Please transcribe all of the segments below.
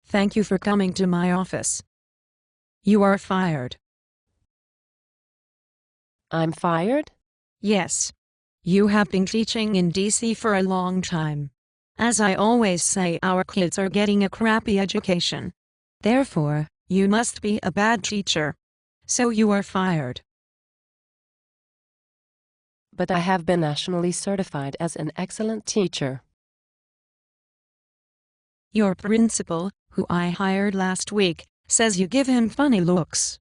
Thank you for coming to my office. You are fired. I'm fired? Yes. You have been teaching in DC for a long time. As I always say, our kids are getting a crappy education. Therefore, you must be a bad teacher. So you are fired. But I have been nationally certified as an excellent teacher. Your principal, who I hired last week, says you give him funny looks.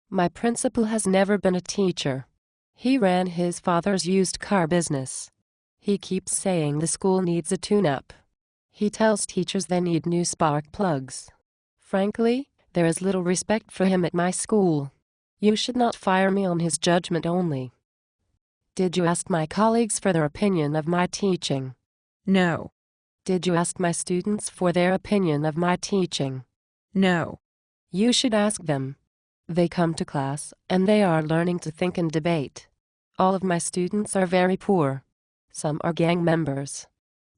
My principal has never been a teacher. He ran his father's used car business. He keeps saying the school needs a tune-up. He tells teachers they need new spark plugs. Frankly, there is little respect for him at my school. You should not fire me on his judgment only. Did you ask my colleagues for their opinion of my teaching? No. Did you ask my students for their opinion of my teaching? No. You should ask them. They come to class, and they are learning to think and debate. All of my students are very poor. Some are gang members.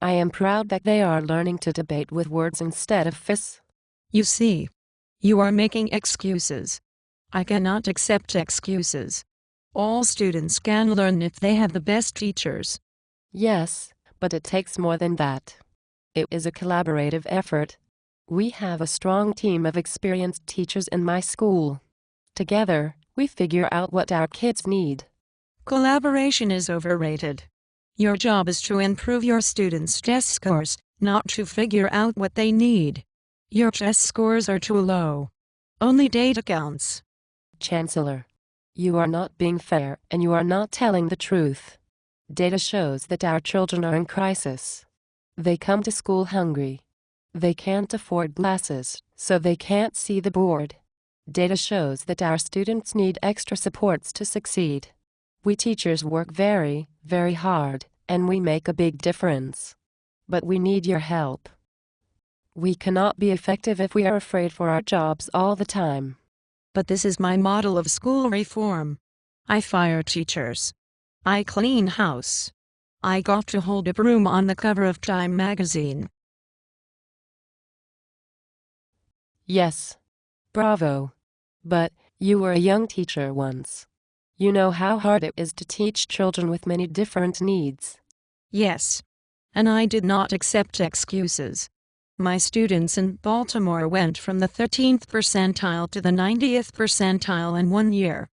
I am proud that they are learning to debate with words instead of fists. You see, you are making excuses. I cannot accept excuses. All students can learn if they have the best teachers. Yes, but it takes more than that. It is a collaborative effort. We have a strong team of experienced teachers in my school. Together, we figure out what our kids need. Collaboration is overrated. Your job is to improve your students' test scores, not to figure out what they need. Your test scores are too low. Only data counts. Chancellor, you are not being fair and you are not telling the truth. Data shows that our children are in crisis. They come to school hungry. They can't afford glasses, so they can't see the board. Data shows that our students need extra supports to succeed. We teachers work very, very hard, and we make a big difference. But we need your help. We cannot be effective if we are afraid for our jobs all the time. But this is my model of school reform. I fire teachers. I clean house. I got to hold a broom on the cover of Time magazine. Yes. Bravo. But you were a young teacher once. You know how hard it is to teach children with many different needs. Yes. And I did not accept excuses. My students in Baltimore went from the 13th percentile to the 90th percentile in 1 year.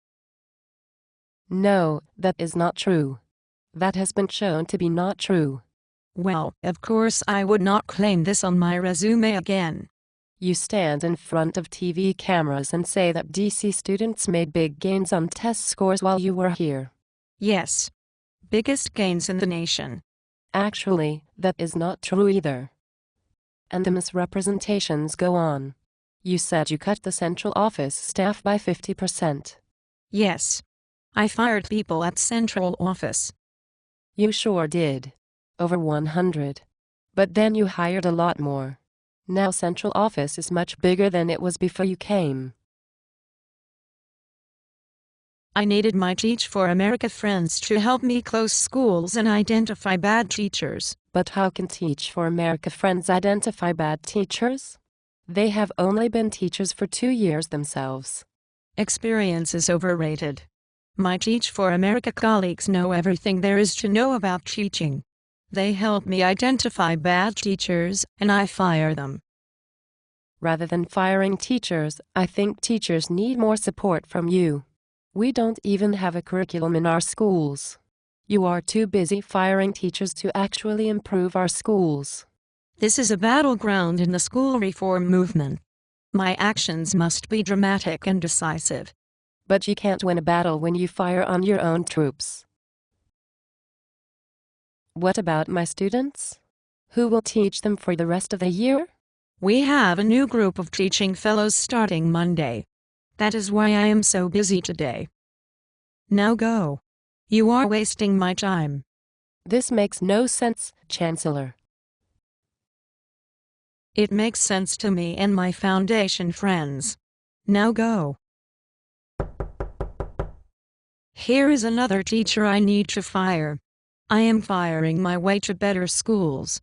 No, that is not true. That has been shown to be not true. Well, of course I would not claim this on my resume again. You stand in front of TV cameras and say that DC students made big gains on test scores while you were here. Yes. Biggest gains in the nation. Actually, that is not true either. And the misrepresentations go on. You said you cut the central office staff by 50%. Yes. I fired people at central office. You sure did. Over 100. But then you hired a lot more. Now central office is much bigger than it was before you came. I needed my Teach for America friends to help me close schools and identify bad teachers. But how can Teach for America friends identify bad teachers? They have only been teachers for 2 years themselves. Experience is overrated. My Teach for America colleagues know everything there is to know about teaching. They help me identify bad teachers, and I fire them. Rather than firing teachers, I think teachers need more support from you. We don't even have a curriculum in our schools. You are too busy firing teachers to actually improve our schools. This is a battleground in the school reform movement. My actions must be dramatic and decisive. But you can't win a battle when you fire on your own troops. What about my students? Who will teach them for the rest of the year? We have a new group of teaching fellows starting Monday. That is why I am so busy today. Now go. You are wasting my time. This makes no sense, Chancellor. It makes sense to me and my foundation friends. Now go. Here is another teacher I need to fire. I am firing my way to better schools.